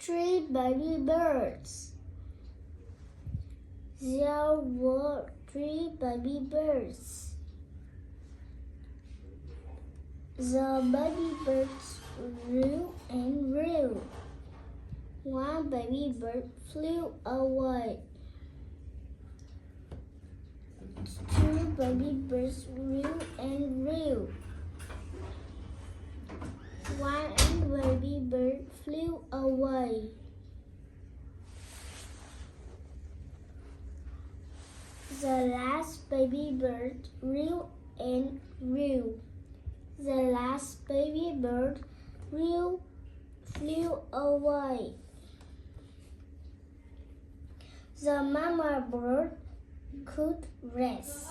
three baby birds. There were three baby birds. The baby birds grew and grew. One baby bird flew away. Two baby birds grew and grew. One baby bird flew away. The last baby bird grew and grew. The last baby bird flew away. The mama bird could rest.